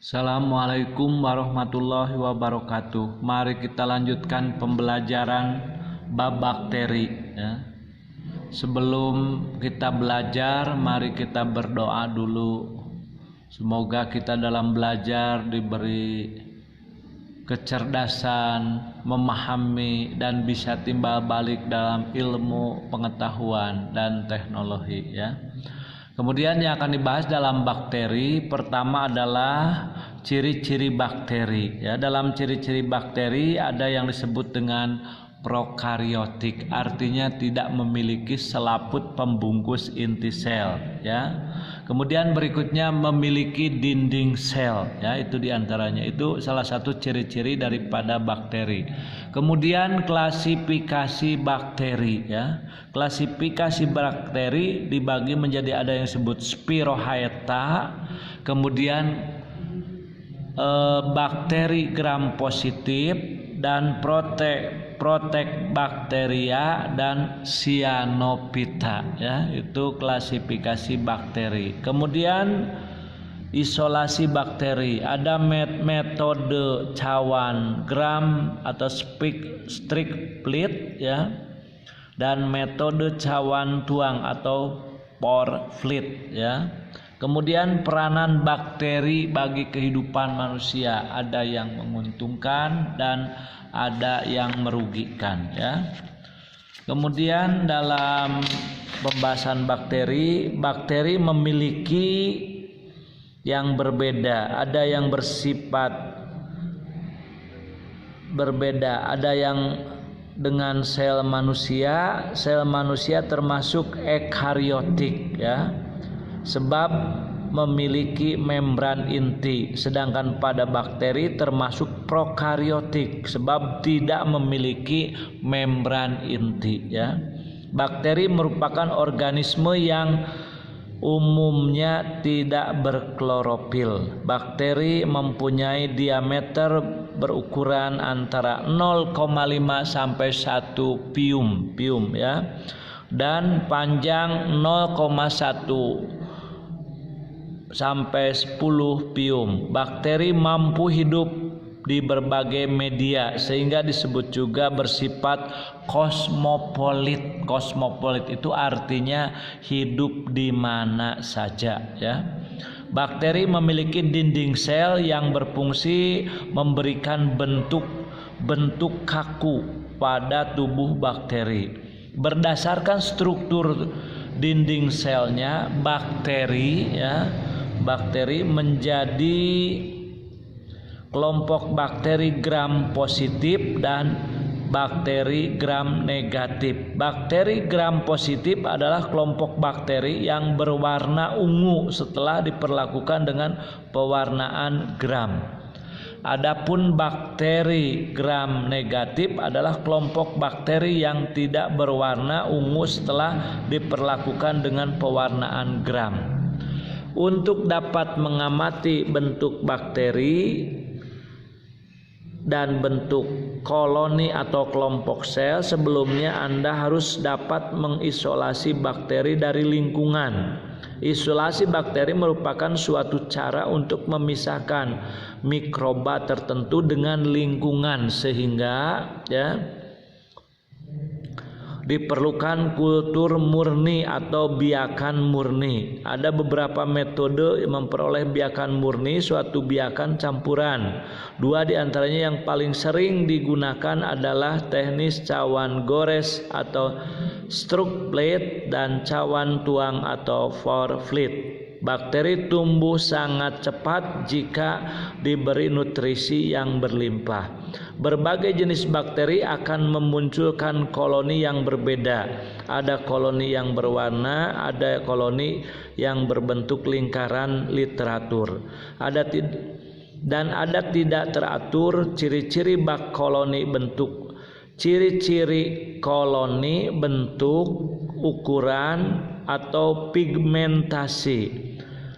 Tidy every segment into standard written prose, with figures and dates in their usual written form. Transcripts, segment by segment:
Assalamualaikum warahmatullahi wabarakatuh. Mari kita lanjutkan pembelajaran bab bakteri ya. Sebelum kita belajar, mari kita berdoa dulu. Semoga kita dalam belajar diberi kecerdasan, memahami dan bisa timbal balik dalam ilmu, pengetahuan dan teknologi ya. Kemudian yang akan dibahas dalam bakteri, pertama adalah ciri-ciri bakteri. Ya, dalam ciri-ciri bakteri ada yang disebut dengan prokariotik, artinya tidak memiliki selaput pembungkus inti sel. Ya. Kemudian berikutnya memiliki dinding sel. Ya, itu diantaranya. Itu salah satu ciri-ciri daripada bakteri. Kemudian klasifikasi bakteri. Ya. Klasifikasi bakteri dibagi menjadi ada yang disebut Spirochaeta, kemudian bakteri gram positif dan Protecbacteria dan Cyanophyta ya, itu klasifikasi bakteri. Kemudian isolasi bakteri, ada metode cawan gram atau strict plate ya, dan metode cawan tuang atau pore fluid ya. Kemudian peranan bakteri bagi kehidupan manusia, ada yang menguntungkan dan ada yang merugikan ya. Kemudian dalam pembahasan bakteri, bakteri memiliki yang berbeda, ada yang bersifat berbeda, ada yang dengan sel manusia termasuk eukariotik ya, sebab memiliki membran inti, sedangkan pada bakteri termasuk prokariotik sebab tidak memiliki membran inti ya. Bakteri merupakan organisme yang umumnya tidak berklorofil. Bakteri mempunyai diameter berukuran antara 0,5 sampai 1 pium ya, dan panjang 0,1 sampai 10 pium. Bakteri mampu hidup di berbagai media sehingga disebut juga bersifat kosmopolit. Kosmopolit itu artinya hidup di mana saja ya. Bakteri memiliki dinding sel yang berfungsi memberikan bentuk kaku pada tubuh bakteri. Berdasarkan struktur dinding selnya, bakteri menjadi kelompok bakteri gram positif dan bakteri gram negatif. Bakteri gram positif adalah kelompok bakteri yang berwarna ungu setelah diperlakukan dengan pewarnaan gram. Adapun bakteri gram negatif adalah kelompok bakteri yang tidak berwarna ungu setelah diperlakukan dengan pewarnaan gram. Untuk dapat mengamati bentuk bakteri dan bentuk koloni atau kelompok sel, sebelumnya Anda harus dapat mengisolasi bakteri dari lingkungan. Isolasi bakteri merupakan suatu cara untuk memisahkan mikroba tertentu dengan lingkungan, sehingga ya diperlukan kultur murni atau biakan murni. Ada beberapa metode memperoleh biakan murni, suatu biakan campuran. Dua diantaranya yang paling sering digunakan adalah teknis cawan gores atau stroke plate dan cawan tuang atau pore fluid. Bakteri tumbuh sangat cepat jika diberi nutrisi yang berlimpah. Berbagai jenis bakteri akan memunculkan koloni yang berbeda. Ada koloni yang berwarna, ada koloni yang berbentuk lingkaran literatur. Ada tidak teratur. Ciri-ciri koloni bentuk. Ciri-ciri koloni bentuk, ukuran atau pigmentasi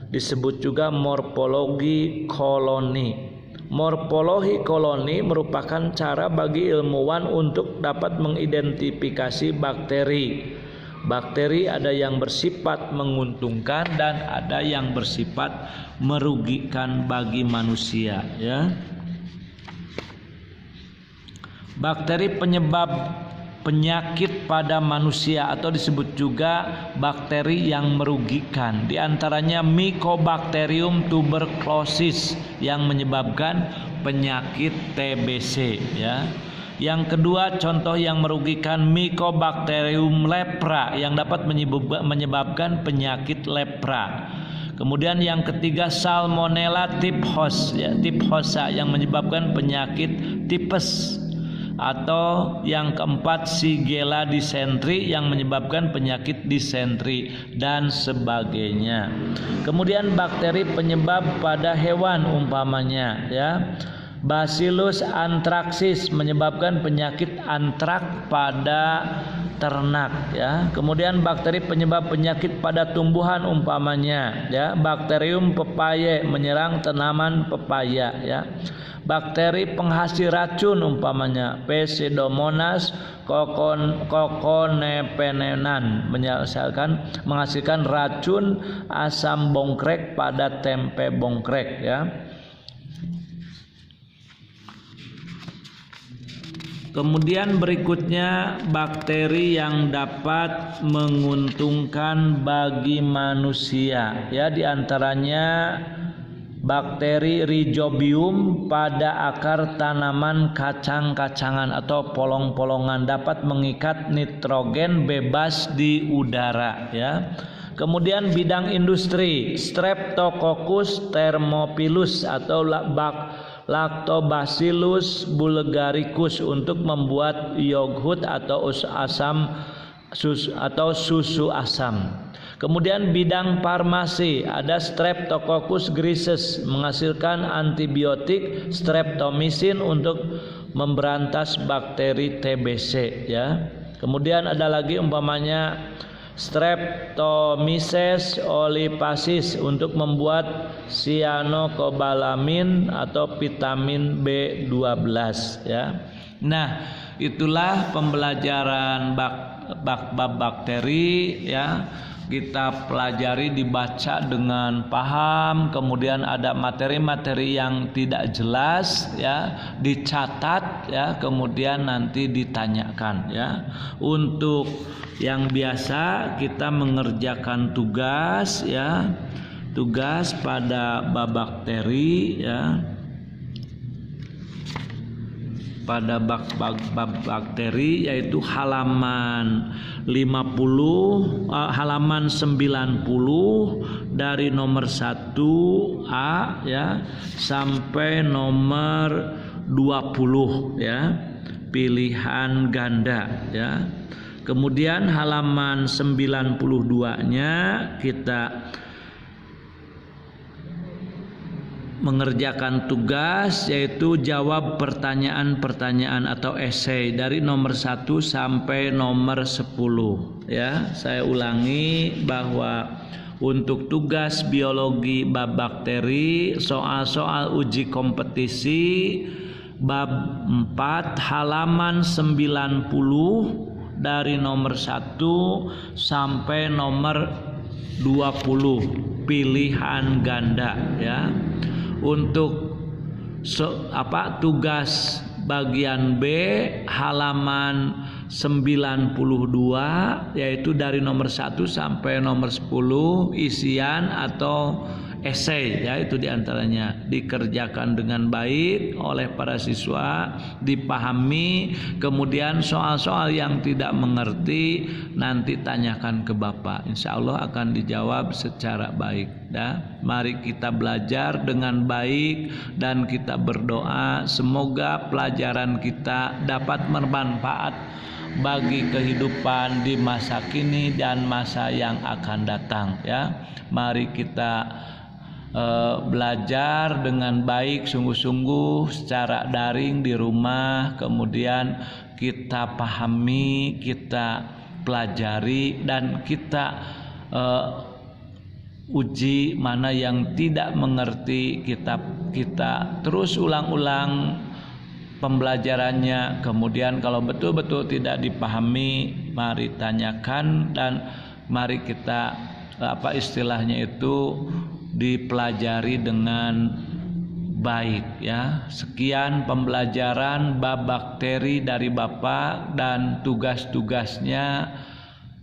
disebut juga morfologi koloni. Morfologi koloni merupakan cara bagi ilmuwan untuk dapat mengidentifikasi bakteri. Bakteri ada yang bersifat menguntungkan dan ada yang bersifat merugikan bagi manusia, ya. Bakteri penyebab penyakit pada manusia atau disebut juga bakteri yang merugikan. Di antaranya Mycobacterium tuberculosis yang menyebabkan penyakit TBC, ya. Yang kedua, contoh yang merugikan Mycobacterium lepra yang dapat menyebabkan penyakit lepra. Kemudian yang ketiga, Salmonella typhosa yang menyebabkan penyakit tipes. Atau yang keempat, Shigella dysentery yang menyebabkan penyakit disentri dan sebagainya. Kemudian bakteri penyebab pada hewan umpamanya, ya. Bacillus anthracis menyebabkan penyakit antrak pada ternak, ya. Kemudian bakteri penyebab penyakit pada tumbuhan umpamanya, ya. Bakterium pepaye menyerang tanaman pepaya, ya. Bakteri penghasil racun umpamanya Pseudomonas cocconepenenan menghasilkan racun asam bongkrek pada tempe bongkrek, ya. Kemudian berikutnya bakteri yang dapat menguntungkan bagi manusia, ya, diantaranya bakteri Rhizobium pada akar tanaman kacang-kacangan atau polong-polongan dapat mengikat nitrogen bebas di udara, ya. Kemudian bidang industri, Streptococcus thermophilus atau Lactobacillus bulgaricus untuk membuat yogurt atau susu asam. Kemudian bidang farmasi ada Streptococcus grises menghasilkan antibiotik streptomycin untuk memberantas bakteri TBC, ya. Kemudian ada lagi umpamanya Streptomyces olivacis untuk membuat cyanocobalamin atau vitamin B12, ya. Nah, itulah pembelajaran bab bakteri, ya. Kita pelajari, dibaca dengan paham, kemudian ada materi-materi yang tidak jelas, ya, dicatat, ya, kemudian nanti ditanyakan, ya. Untuk yang biasa kita mengerjakan tugas, ya, tugas pada bab bakteri, ya, pada bab bakteri yaitu halaman 90 dari nomor 1A, ya, sampai nomor 20, ya, pilihan ganda, ya. Kemudian halaman 92-nya kita mengerjakan tugas yaitu jawab pertanyaan-pertanyaan atau esai dari nomor 1 sampai nomor 10, ya. Saya ulangi bahwa untuk tugas biologi bab bakteri, soal-soal uji kompetisi bab 4 halaman 90 dari nomor 1 sampai nomor 20 pilihan ganda, ya. Untuk tugas bagian B halaman 92 yaitu dari nomor 1 sampai nomor 10 isian atau esai, ya, itu diantaranya dikerjakan dengan baik oleh para siswa, dipahami, kemudian soal-soal yang tidak mengerti nanti tanyakan ke Bapak, insya Allah akan dijawab secara baik, ya. Mari kita belajar dengan baik dan kita berdoa semoga pelajaran kita dapat bermanfaat bagi kehidupan di masa kini dan masa yang akan datang, ya. Mari kita belajar dengan baik, sungguh-sungguh secara daring di rumah, kemudian kita pahami, kita pelajari, dan kita uji mana yang tidak mengerti, kita terus ulang-ulang pembelajarannya. Kemudian kalau betul-betul tidak dipahami, mari tanyakan dan mari kita istilahnya itu dipelajari dengan baik ya. Sekian pembelajaran bab bakteri dari Bapak dan tugas-tugasnya.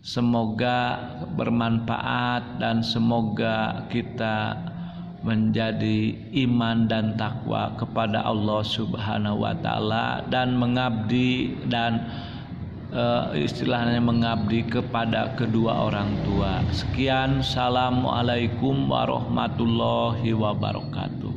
Semoga bermanfaat dan semoga kita menjadi iman dan takwa kepada Allah Subhanahu wa taala dan mengabdi dan istilahnya mengabdi kepada kedua orang tua. Sekian, assalamualaikum warahmatullahi wabarakatuh.